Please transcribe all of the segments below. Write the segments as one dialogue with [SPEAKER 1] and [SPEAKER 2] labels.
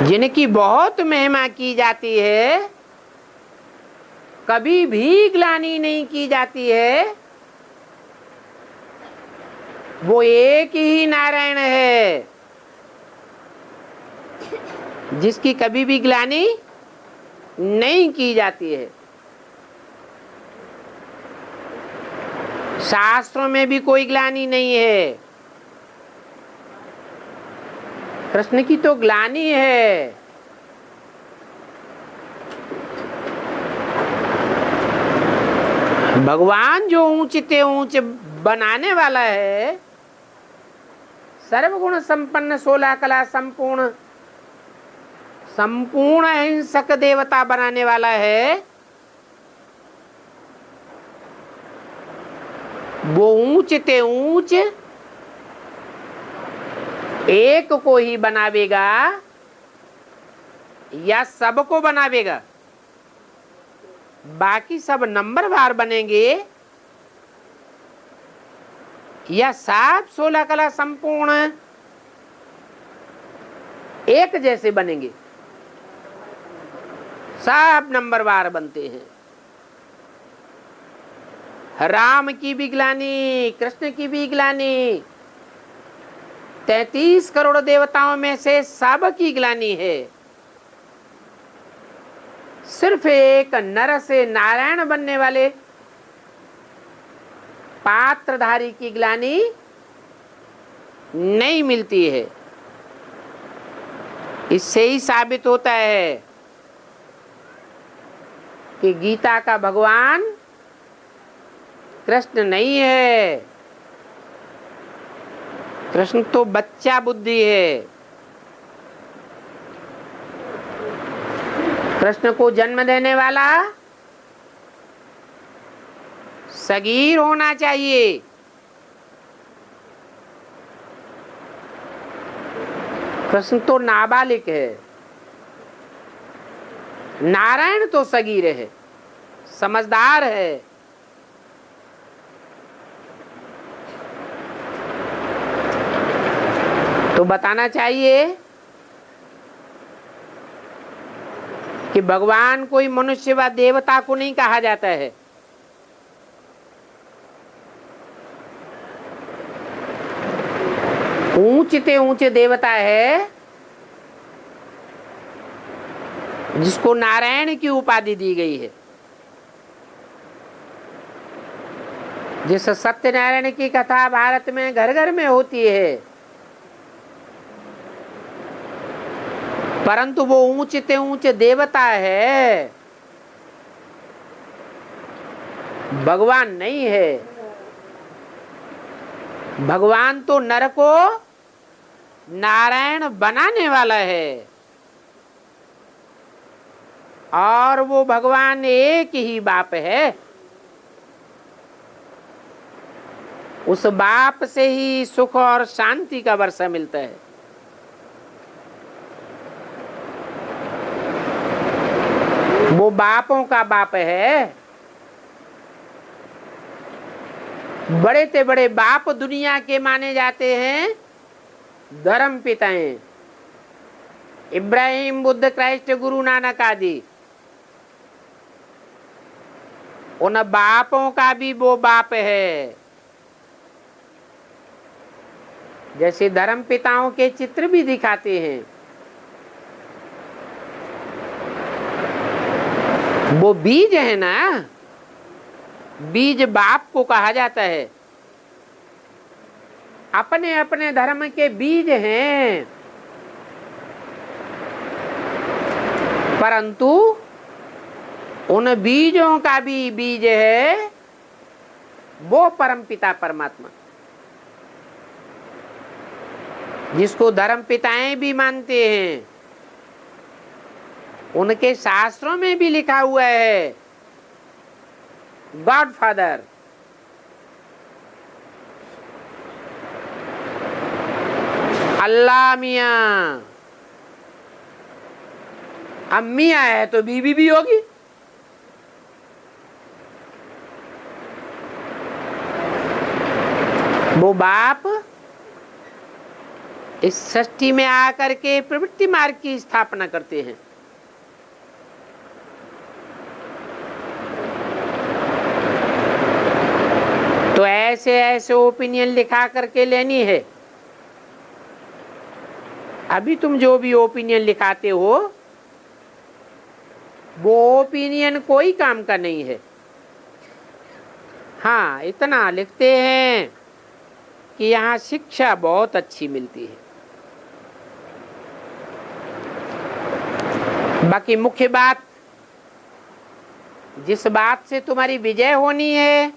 [SPEAKER 1] जिनकी बहुत महिमा की जाती है, कभी भी ग्लानि नहीं की जाती है, वो एक ही नारायण है जिसकी कभी भी ग्लानि नहीं की जाती है। शास्त्रों में भी कोई ग्लानि नहीं है। कृष्ण की तो ग्लानि है। भगवान जो ऊंचते ऊंच बनाने वाला है, सर्वगुण संपन्न 16 कला संपूर्ण संपूर्ण अहिंसक देवता बनाने वाला है, वो ऊंचते ऊंच एक को ही बनावेगा या सबको बनावेगा? बाकी सब नंबरवार बनेंगे या सात 16 कला संपूर्ण एक जैसे बनेंगे? सब नंबरवार बनते हैं। राम की भी ग्लानि, कृष्ण की भी ग्लानि, 33 करोड़ देवताओं में से सब की ग्लानि है। सिर्फ एक नर से नारायण बनने वाले पात्रधारी की ग्लानि नहीं मिलती है। इससे ही साबित होता है कि गीता का भगवान कृष्ण नहीं है। कृष्ण तो बच्चा बुद्धि है। कृष्ण को जन्म देने वाला सगीर होना चाहिए। कृष्ण तो नाबालिग है। नारायण तो सगीर है, समझदार है। तो बताना चाहिए कि भगवान कोई मनुष्य व देवता को नहीं कहा जाता है। ऊंचते ऊंचे देवता है जिसको नारायण की उपाधि दी गई है। जिस सत्यनारायण की कथा भारत में घर घर में होती है, परंतु वो ऊंचते ऊंचे देवता है, भगवान नहीं है। भगवान तो नर को नारायण बनाने वाला है और वो भगवान एक ही बाप है। उस बाप से ही सुख और शांति का वर्षा मिलता है। वो बापों का बाप है। बड़े से बड़े बाप दुनिया के माने जाते हैं धर्म पिताएं, इब्राहिम, बुद्ध, क्राइस्ट, गुरु नानक आदि। उन बापों का भी वो बाप है। जैसे धर्म पिताओं के चित्र भी दिखाते हैं, वो बीज है ना, बीज बाप को कहा जाता है। अपने अपने धर्म के बीज हैं, परंतु उन बीजों का भी बीज है वो परमपिता परमात्मा, जिसको धर्म पिताएं भी मानते हैं। उनके शास्त्रों में भी लिखा हुआ है गॉड फादर। अल्लाह मियाँ। अब मियाँ है तो बीवी भी होगी। वो बाप इस सृष्टि में आकर के प्रवृत्ति मार्ग की स्थापना करते हैं। तो ऐसे ऐसे ओपिनियन लिखा करके लेनी है। अभी तुम जो भी ओपिनियन लिखाते हो वो ओपिनियन कोई काम का नहीं है। हाँ, इतना लिखते हैं कि यहाँ शिक्षा बहुत अच्छी मिलती है। बाकी मुख्य बात, जिस बात से तुम्हारी विजय होनी है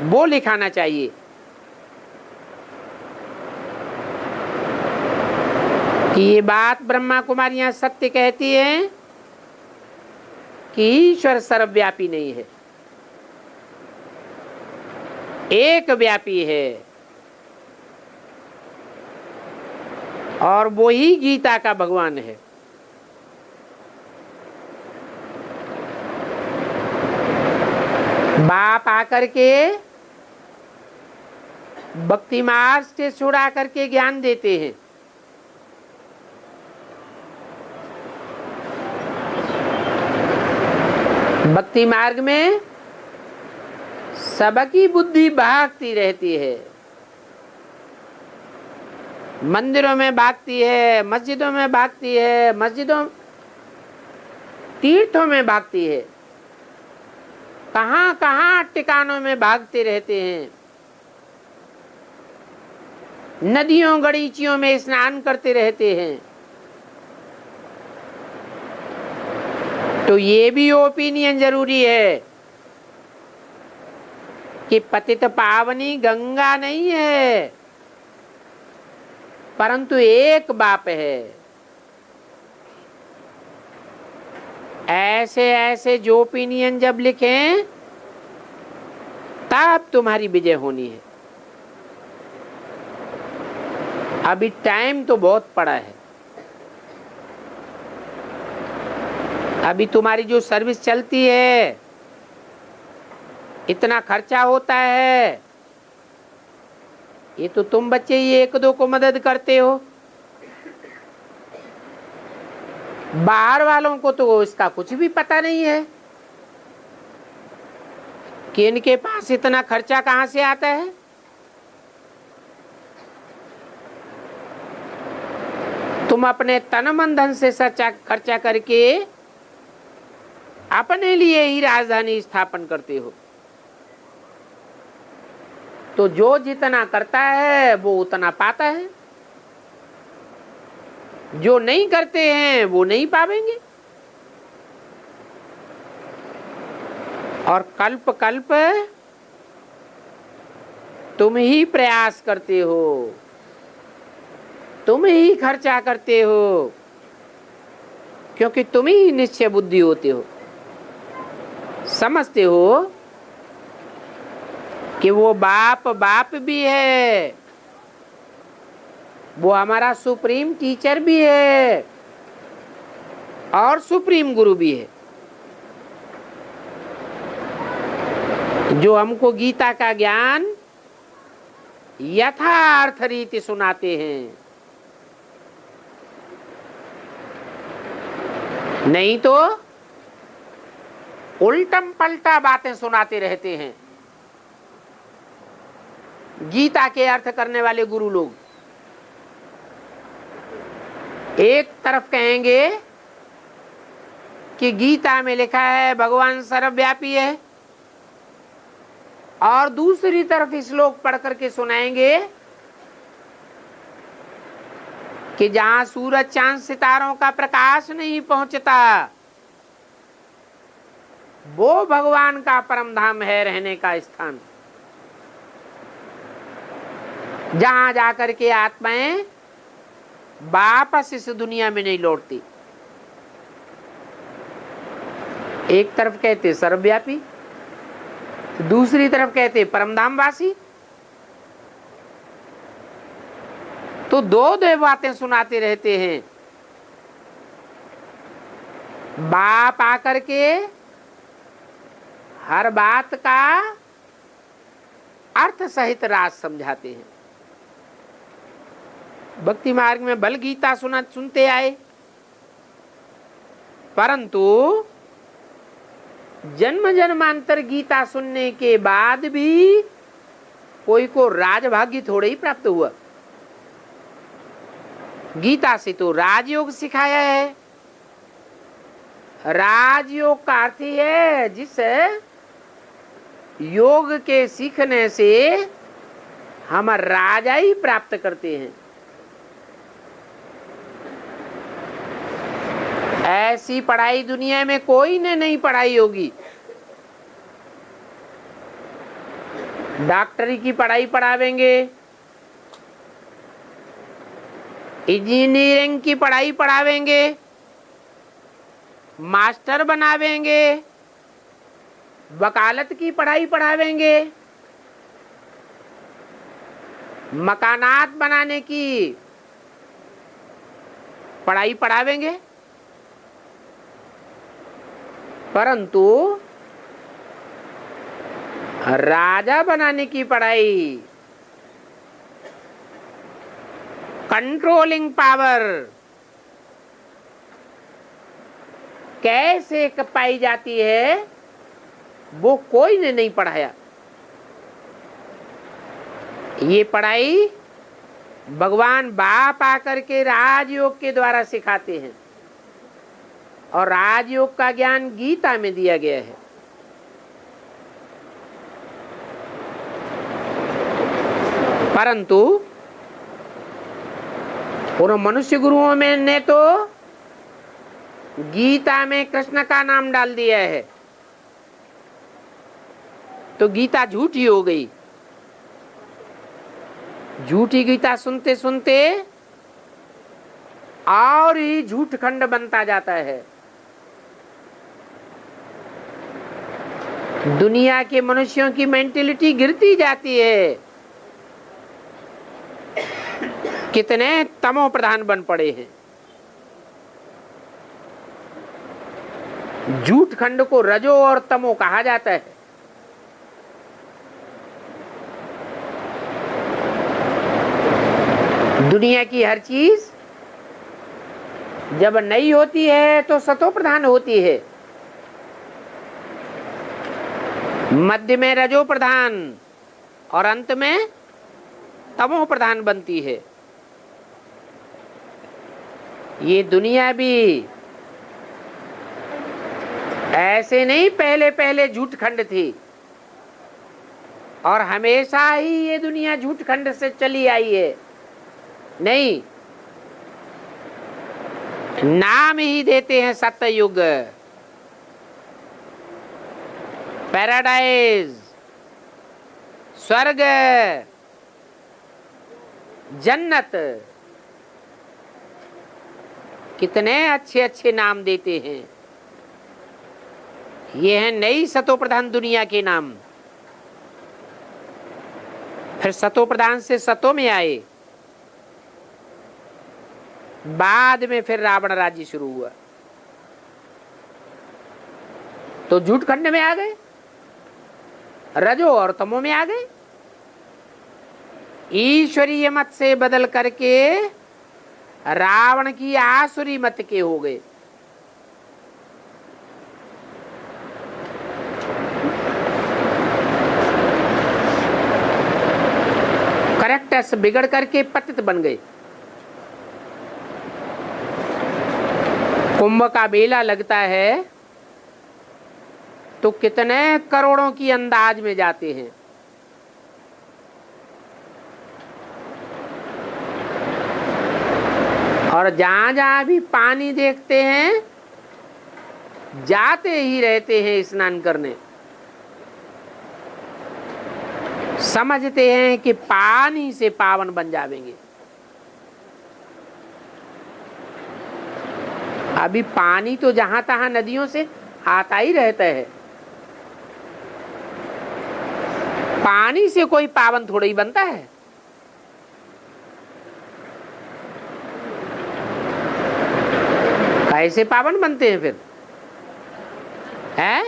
[SPEAKER 1] वो लिखाना चाहिए। कि ये बात ब्रह्मा कुमारियां सत्य कहती हैं कि ईश्वर सर्वव्यापी नहीं है, एक व्यापी है, और वो ही गीता का भगवान है। बाप आकर के भक्ति मार्ग से छुड़ा करके ज्ञान देते हैं। भक्ति मार्ग में सबकी बुद्धि भागती रहती है, मंदिरों में भागती है, मस्जिदों में भागती है, मस्जिदों तीर्थों में भागती है, कहां कहां ठिकानों में भागते रहते हैं, नदियों गड़ीचियों में स्नान करते रहते हैं। तो ये भी ओपिनियन जरूरी है कि पतित पावनी गंगा नहीं है परंतु एक बाप है। ऐसे ऐसे जो ओपिनियन जब लिखें तब तुम्हारी विजय होनी है। अभी टाइम तो बहुत पड़ा है। अभी तुम्हारी जो सर्विस चलती है, इतना खर्चा होता है, ये तो तुम बच्चे ही एक दो को मदद करते हो, बाहर वालों को तो इसका कुछ भी पता नहीं है कि इनके पास इतना खर्चा कहां से आता है। तुम अपने तन मन धन से खर्चा करके अपने लिए ही राजधानी स्थापन करते हो। तो जो जितना करता है वो उतना पाता है, जो नहीं करते हैं वो नहीं पावेंगे। और कल्प कल्प तुम ही प्रयास करते हो, तुम ही खर्चा करते हो, क्योंकि तुम ही निश्चय बुद्धि होते हो। समझते हो कि वो बाप बाप भी है, वो हमारा सुप्रीम टीचर भी है और सुप्रीम गुरु भी है, जो हमको गीता का ज्ञान यथार्थ रीति सुनाते हैं। नहीं तो उल्टम पलटा बातें सुनाते रहते हैं गीता के अर्थ करने वाले गुरु लोग। एक तरफ कहेंगे कि गीता में लिखा है भगवान सर्वव्यापी है, और दूसरी तरफ श्लोक पढ़ करके सुनाएंगे कि जहां सूरज चांद सितारों का प्रकाश नहीं पहुंचता वो भगवान का परम धाम है, रहने का स्थान, जहां जाकर के आत्माएं वापस इस दुनिया में नहीं लौटती। एक तरफ कहते सर्वव्यापी, दूसरी तरफ कहते परमधाम वासी। तो दो दो बातें सुनाते रहते हैं। बाप आकर के हर बात का अर्थ सहित राज समझाते हैं। भक्ति मार्ग में भल गीता सुनते आए, परंतु जन्म जन्मांतर गीता सुनने के बाद भी कोई को राजभाग्य थोड़े ही प्राप्त हुआ। गीता से तो राजयोग सिखाया है। राजयोग का अर्थ है जिस योग के सीखने से हम राजा ही प्राप्त करते हैं। ऐसी पढ़ाई दुनिया में कोई ने नहीं पढ़ाई होगी। डॉक्टरी की पढ़ाई पढ़ावेंगे, इंजीनियरिंग की पढ़ाई पढ़ावेंगे, मास्टर बनावेंगे, वकालत की पढ़ाई पढ़ावेंगे, मकानात बनाने की पढ़ाई पढ़ावेंगे, परंतु राजा बनाने की पढ़ाई, कंट्रोलिंग पावर कैसे पाई जाती है, वो कोई ने नहीं पढ़ाया। ये पढ़ाई भगवान बाप आकर के राजयोग के द्वारा सिखाते हैं, और राजयोग का ज्ञान गीता में दिया गया है। परंतु उन मनुष्य गुरुओं में ने तो गीता में कृष्ण का नाम डाल दिया है, तो गीता झूठी हो गई। झूठी गीता सुनते सुनते और ही झूठ खंड बनता जाता है। दुनिया के मनुष्यों की मेंटेलिटी गिरती जाती है। कितने तमो प्रधान बन पड़े हैं। झूठ खंड को रजो और तमो कहा जाता है। दुनिया की हर चीज जब नई होती है तो सतो प्रधान होती है, मध्य में रजो प्रधान और अंत में तमो प्रधान बनती है। ये दुनिया भी ऐसे नहीं पहले पहले झूठ खंड थी, और हमेशा ही ये दुनिया झूठ खंड से चली आई है। नहीं, नाम ही देते हैं सत्ययुग, पैराडाइज, स्वर्ग, जन्नत, कितने अच्छे अच्छे नाम देते हैं। ये है नई सतो प्रधान दुनिया के नाम। फिर सतो प्रधान से सतो में आए, बाद में फिर रावण राज्य शुरू हुआ, तो झूठ खंड में आ गए, रजो और तमो में आ गए। ईश्वरीय मत से बदल करके रावण की आसुरी मत के हो गए। करेक्टर्स बिगड़ करके पतित बन गए। कुंभ का मेला लगता है तो कितने करोड़ों की अंदाज में जाते हैं। और जहां जहां भी पानी देखते हैं जाते ही रहते हैं स्नान करने। समझते हैं कि पानी से पावन बन जाएंगे। अभी पानी तो जहां तहां नदियों से आता ही रहता है। पानी से कोई पावन थोड़ा ही बनता है। कैसे पावन बनते हैं फिर? है?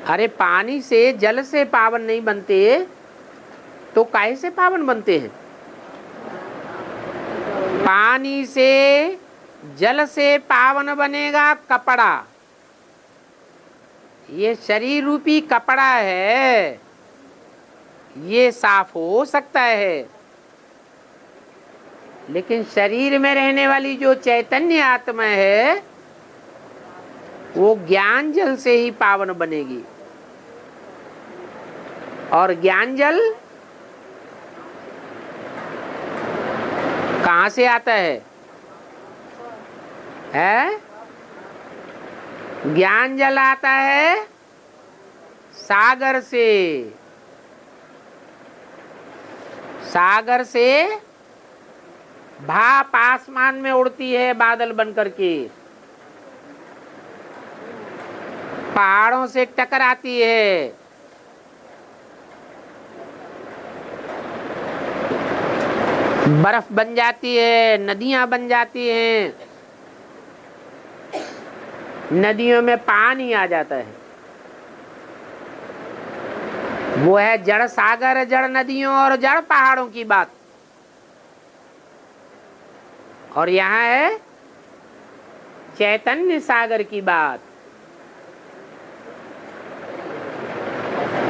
[SPEAKER 1] अरे पानी से, जल से पावन नहीं बनते तो कैसे पावन बनते हैं? पानी से, जल से पावन बनेगा कपड़ा। ये शरीर रूपी कपड़ा है, ये साफ हो सकता है, लेकिन शरीर में रहने वाली जो चैतन्य आत्मा है वो ज्ञान जल से ही पावन बनेगी। और ज्ञान जल कहां से आता है? ज्ञान जल आता है सागर से। सागर से भाप आसमान में उड़ती है बादल बनकर के, पहाड़ों से टकराती है, बर्फ बन जाती है, नदियां बन जाती हैं, नदियों में पानी आ जाता है। वो है जड़ सागर, जड़ नदियों और जड़ पहाड़ों की बात। और यहाँ है चैतन्य सागर की बात।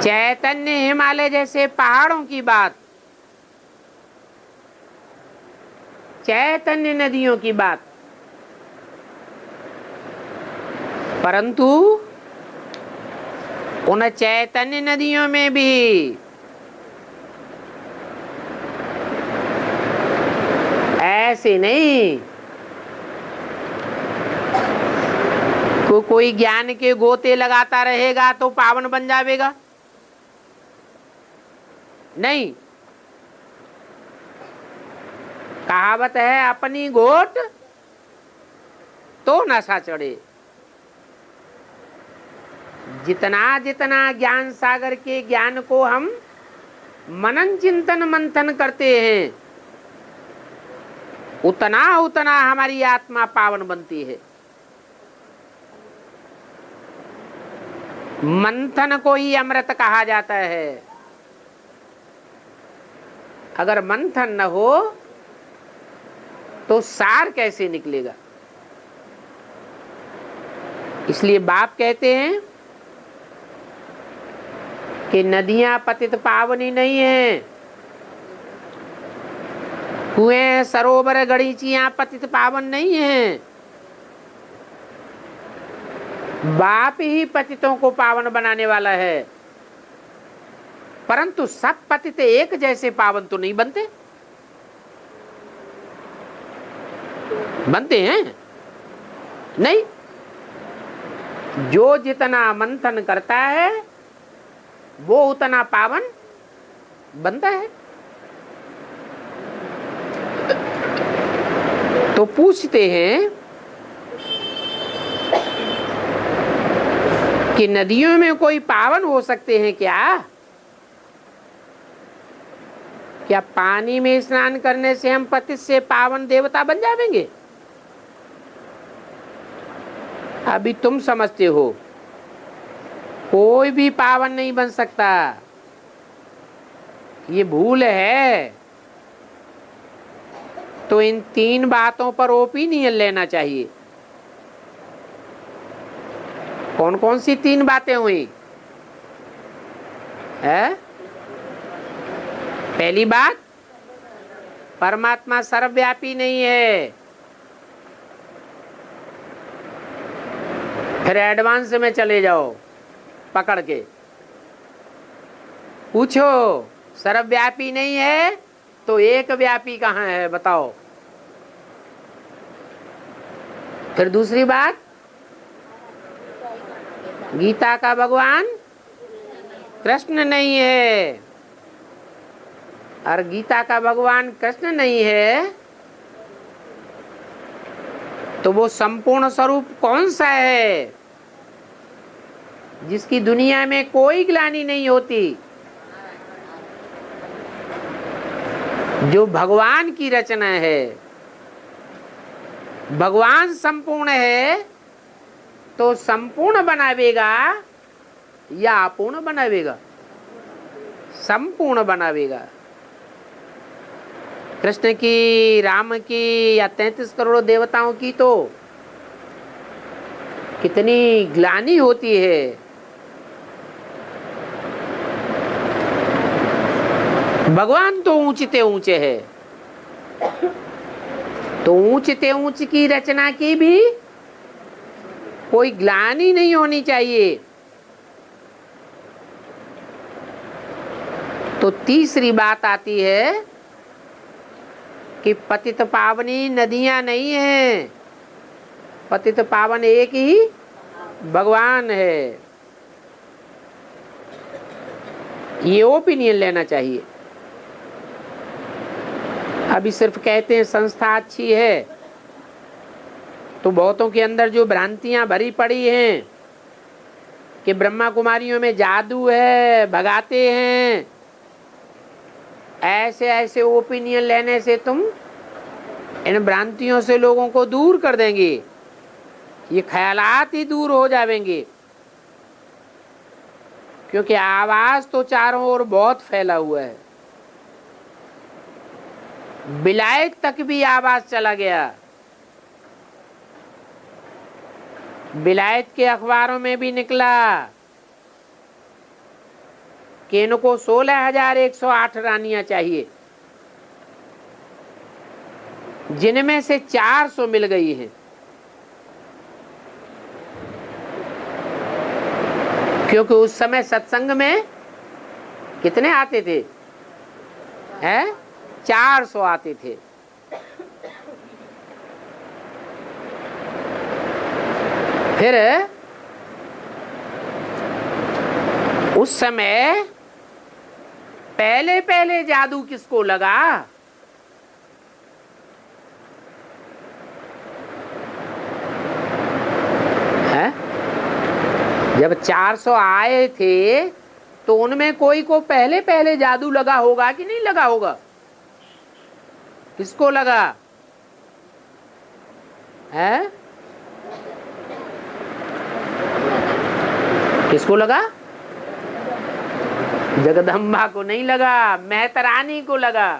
[SPEAKER 1] चैतन्य हिमालय जैसे पहाड़ों की बात, चैतन्य नदियों की बात। परंतु उन चैतन्य नदियों में भी ऐसे नहीं कोई ज्ञान के गोते लगाता रहेगा तो पावन बन जाएगा। नहीं, कहावत है अपनी गोट तो नशा चढ़े। जितना जितना ज्ञान सागर के ज्ञान को हम मनन चिंतन मंथन करते हैं, उतना उतना हमारी आत्मा पावन बनती है। मंथन को ही अमृत कहा जाता है। अगर मंथन न हो तो सार कैसे निकलेगा? इसलिए बाप कहते हैं कि नदियां पतित पावनी नहीं है, कुएं सरोवर गणीचियां पतित पावन नहीं है। बाप ही पतितों को पावन बनाने वाला है। परंतु सब पतित एक जैसे पावन तो नहीं बनते। बनते हैं नहीं। जो जितना मंथन करता है वो उतना पावन बनता है। तो पूछते हैं कि नदियों में कोई पावन हो सकते हैं क्या? क्या पानी में स्नान करने से हम पतित से पावन देवता बन जाएंगे? अभी तुम समझते हो कोई भी पावन नहीं बन सकता। ये भूल है। तो इन तीन बातों पर ओपिनियन लेना चाहिए। कौन कौन सी तीन बातें हुई है? पहली बात, परमात्मा सर्वव्यापी नहीं है। फिर एडवांस में चले जाओ पकड़ के, पूछो सर्वव्यापी नहीं है तो एक व्यापी कहाँ है बताओ। फिर दूसरी बात, गीता का भगवान कृष्ण नहीं है। और गीता का भगवान कृष्ण नहीं है तो वो संपूर्ण स्वरूप कौन सा है जिसकी दुनिया में कोई ग्लानि नहीं होती? जो भगवान की रचना है। भगवान संपूर्ण है तो संपूर्ण बनावेगा या अपूर्ण बनावेगा? संपूर्ण बनावेगा। कृष्ण की, राम की या 33 करोड़ देवताओं की तो कितनी ग्लानि होती है। भगवान तो ऊंचते ऊंचे है, तो ऊंचते ऊंच की रचना की भी कोई ग्लानि नहीं होनी चाहिए। तो तीसरी बात आती है कि पतित पावनी नदियां नहीं है, पतित पावन एक ही भगवान है। ये ओपिनियन लेना चाहिए। अभी सिर्फ कहते हैं संस्था अच्छी है, तो बहुतों के अंदर जो भ्रांतियां भरी पड़ी हैं कि ब्रह्मा कुमारियों में जादू है, भगाते हैं, ऐसे ऐसे ओपिनियन लेने से तुम इन भ्रांतियों से लोगों को दूर कर देंगे। ये ख्यालात ही दूर हो जाएंगे, क्योंकि आवाज तो चारों ओर बहुत फैला हुआ है। विलायत तक भी आवाज चला गया। विलायत के अखबारों में भी निकला कि इनको 16,108 रानियां चाहिए, जिनमें से 400 मिल गई हैं। क्योंकि उस समय सत्संग में कितने आते थे? 400 आते थे। फिर उस समय पहले पहले जादू किसको लगा? है? जब 400 आए थे तो उनमें कोई को पहले पहले जादू लगा होगा कि नहीं लगा होगा? किसको लगा है? किसको लगा? जगदम्बा को नहीं लगा, मेहतरानी को लगा।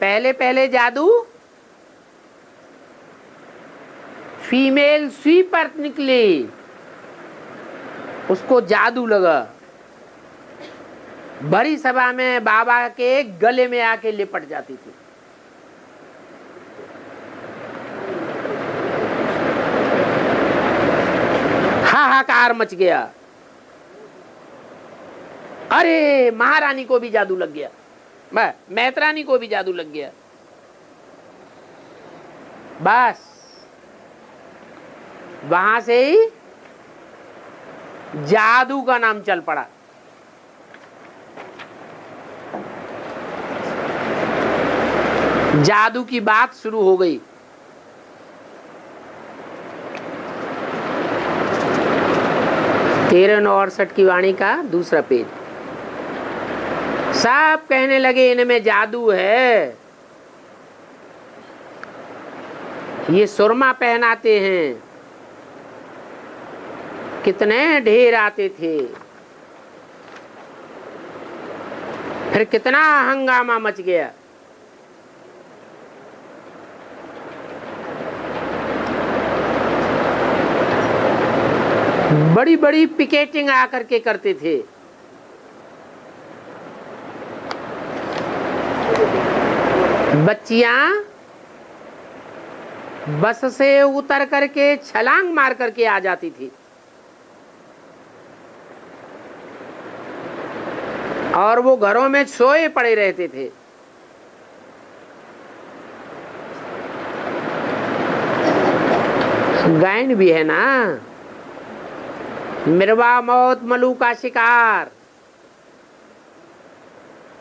[SPEAKER 1] पहले पहले जादू फीमेल स्वीपर निकली, उसको जादू लगा। बड़ी सभा में बाबा के गले में आके लिपट जाती थी। हाहाकार मच गया। अरे महारानी को भी जादू लग गया, मेहतरानी को भी जादू लग गया। बस वहां से ही जादू का नाम चल पड़ा। जादू की बात शुरू हो गई। तेरह 968 की वाणी का दूसरा पेज। सब कहने लगे इनमें जादू है, ये सुरमा पहनाते हैं। कितने ढेर आते थे, फिर कितना हंगामा मच गया। बड़ी बड़ी पिकेटिंग आकर के करते थे। बच्चियां बस से उतर करके छलांग मार करके आ जाती थी और वो घरों में सोए पड़े रहते थे। गायन भी है ना, मिरवा मौत मलू का शिकार।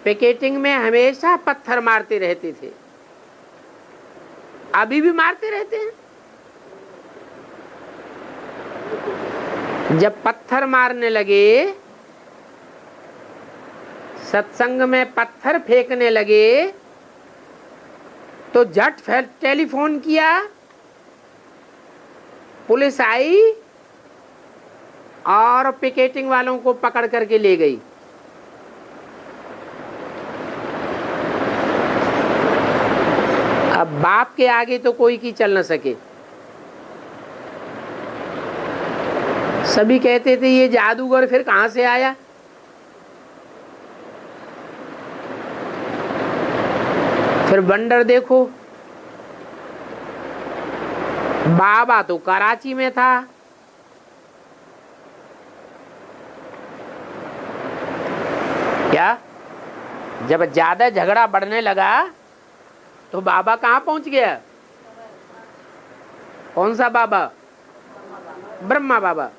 [SPEAKER 1] पिकेटिंग में हमेशा पत्थर मारते रहते थे, अभी भी मारते रहते हैं। जब पत्थर मारने लगे, सत्संग में पत्थर फेंकने लगे, तो झट टेलीफोन किया, पुलिस आई और पिकेटिंग वालों को पकड़ करके ले गई। बाप के आगे तो कोई की चल न सके। सभी कहते थे ये जादूगर फिर कहां से आया। फिर बंदर देखो, बाबा तो कराची में था, क्या जब ज्यादा झगड़ा बढ़ने लगा तो बाबा कहां पहुंच गया। कौन सा बाबा? ब्रह्मा बाबा।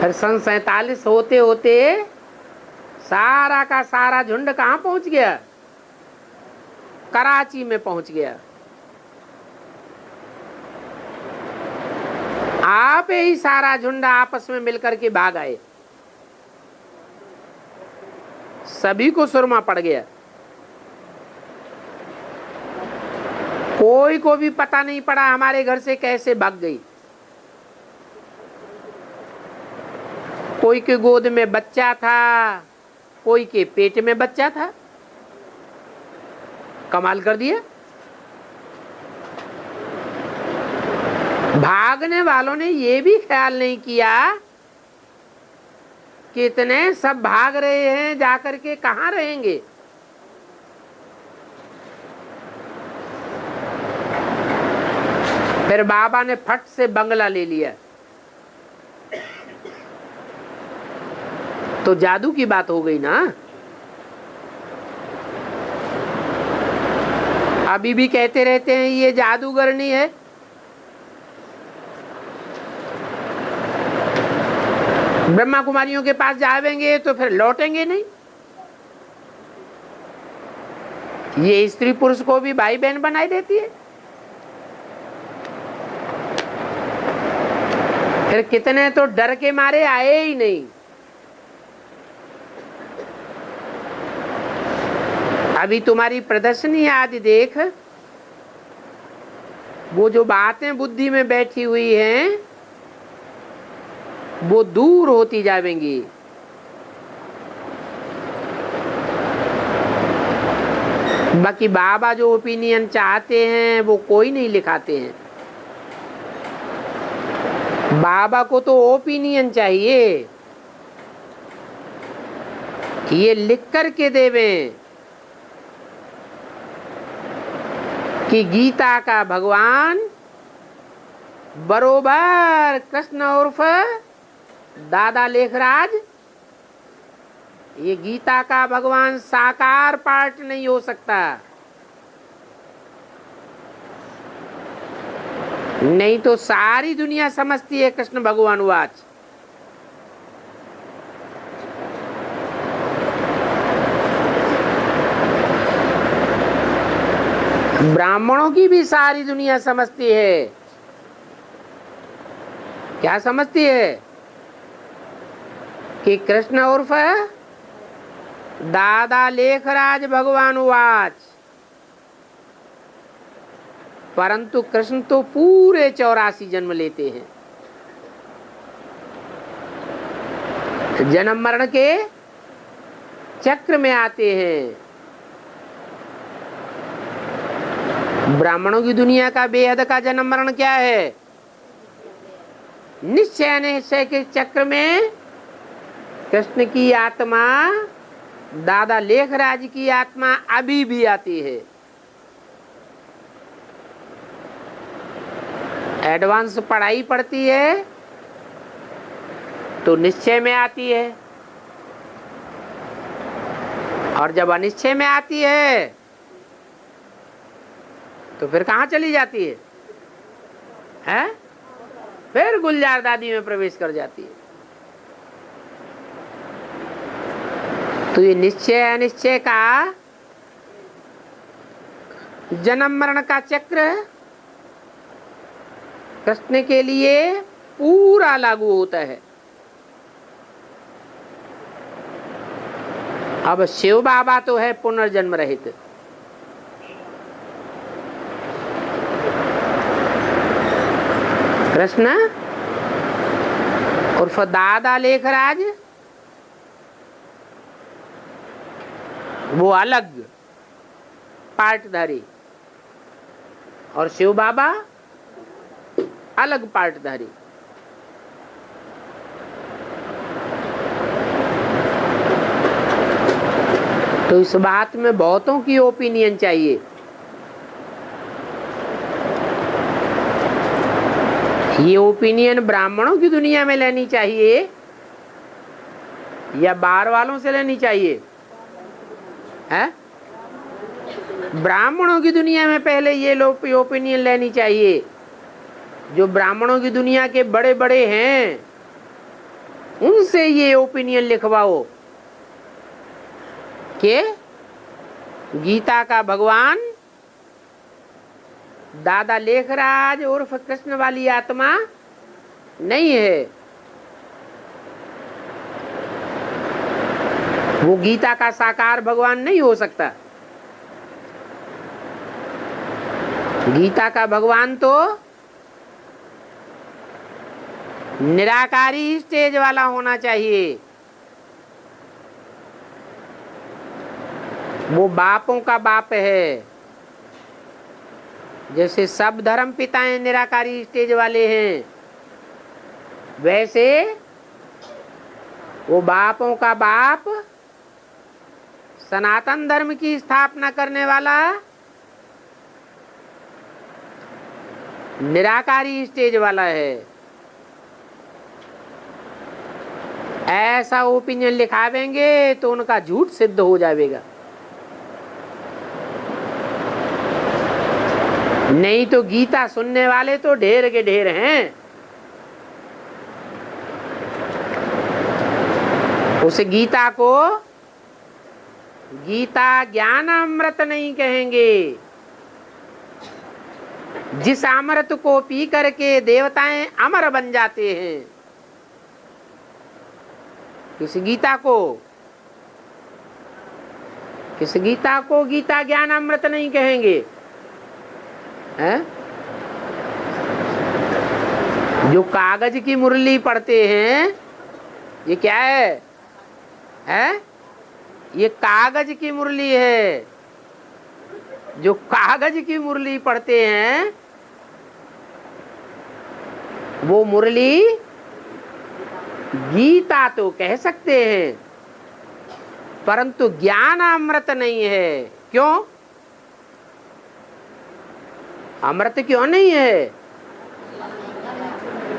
[SPEAKER 1] फिर सन 47 होते होते सारा का सारा झुंड कहां पहुंच गया? कराची में पहुंच गया। आप ही सारा झुंड आपस में मिलकर के भाग आए, सभी को सुरमा पड़ गया। कोई को भी पता नहीं पड़ा हमारे घर से कैसे भाग गई। कोई के गोद में बच्चा था, कोई के पेट में बच्चा था। कमाल कर दिया। भागने वालों ने ये भी ख्याल नहीं किया कि इतने सब भाग रहे हैं, जाकर के कहां रहेंगे। फिर बाबा ने फट से बंगला ले लिया। तो जादू की बात हो गई ना। अभी भी कहते रहते हैं ये जादूगरनी है। ब्रह्मा कुमारियों के पास जाएंगे तो फिर लौटेंगे नहीं। ये स्त्री पुरुष को भी भाई बहन बनाई देती है। फिर कितने तो डर के मारे आए ही नहीं। अभी तुम्हारी प्रदर्शनी आदि देख, वो जो बातें बुद्धि में बैठी हुई हैं वो दूर होती जाएंगी। बाकी बाबा जो ओपिनियन चाहते हैं वो कोई नहीं लिखाते हैं। बाबा को तो ओपिनियन चाहिए, ये लिख कर के देवें कि गीता का भगवान बरोबर कृष्ण उर्फ दादा लेखराज, ये गीता का भगवान साकार पार्ट नहीं हो सकता। नहीं तो सारी दुनिया समझती है कृष्ण भगवान वाच। ब्राह्मणों की भी सारी दुनिया समझती है। क्या समझती है? कि कृष्ण उर्फ दादा लेखराज भगवान वाच। परंतु कृष्ण तो पूरे 84 जन्म लेते हैं। जन्म मरण के चक्र में आते हैं। ब्राह्मणों की दुनिया का बेहद का जन्म मरण क्या है? निश्चय निश्चय के चक्र में कृष्ण की आत्मा, दादा लेखराज की आत्मा अभी भी आती है। एडवांस पढ़ाई पढ़ती है तो निश्चय में आती है, और जब अनिश्चय में आती है तो फिर कहां चली जाती है? हैं? फिर गुलजार दादी में प्रवेश कर जाती है। तो ये निश्चय अनिश्चय का जन्म मरण का चक्र कृष्ण के लिए पूरा लागू होता है। अब शिव बाबा तो है पुनर्जन्म रहित। कृष्ण उर्फ दादा लेखराज वो अलग, पार्टधारी और शिव बाबा अलग पार्टधारी। तो इस बात में बहुतों की ओपिनियन चाहिए। ये ओपिनियन ब्राह्मणों की दुनिया में लेनी चाहिए या बाहर वालों से लेनी चाहिए? है ब्राह्मणों की दुनिया में पहले ये ओपिनियन लेनी चाहिए। जो ब्राह्मणों की दुनिया के बड़े बड़े हैं उनसे ये ओपिनियन लिखवाओ कि गीता का भगवान दादा लेखराज उर्फ कृष्ण वाली आत्मा नहीं है। वो गीता का साकार भगवान नहीं हो सकता। गीता का भगवान तो निराकारी स्टेज वाला होना चाहिए। वो बापों का बाप है। जैसे सब धर्म पिताएं निराकारी स्टेज वाले हैं, वैसे वो बापों का बाप सनातन धर्म की स्थापना करने वाला निराकारी स्टेज वाला है। ऐसा ओपिनियन लिखावेंगे तो उनका झूठ सिद्ध हो जाएगा। नहीं तो गीता सुनने वाले तो ढेर के ढेर हैं। उस गीता को गीता ज्ञान अमृत नहीं कहेंगे। जिस अमृत को पी करके देवताएं अमर बन जाते हैं, किस गीता को गीता ज्ञान अमृत नहीं कहेंगे। है? जो कागज की मुरली पढ़ते हैं, ये क्या है? ये कागज की मुरली है। जो कागज की मुरली पढ़ते हैं वो मुरली गीता तो कह सकते हैं, परंतु ज्ञान अमृत नहीं है। क्यों? अमृत क्यों नहीं है?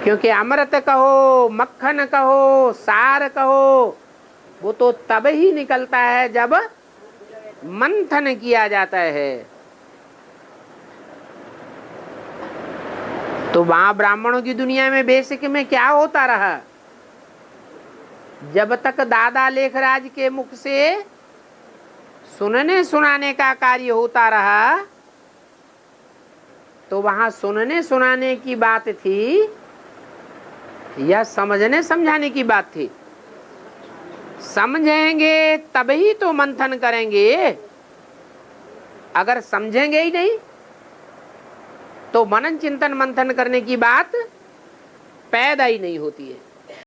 [SPEAKER 1] क्योंकि अमृत कहो, मक्खन कहो, सार कहो, वो तो तब ही निकलता है जब मंथन किया जाता है। तो वहां ब्राह्मणों की दुनिया में बेसिक में क्या होता रहा? जब तक दादा लेखराज के मुख से सुनने सुनाने का कार्य होता रहा, तो वहां सुनने सुनाने की बात थी या समझने समझाने की बात थी? समझेंगे तभी तो मंथन करेंगे। अगर समझेंगे ही नहीं तो मनन चिंतन मंथन करने की बात पैदा ही नहीं होती है।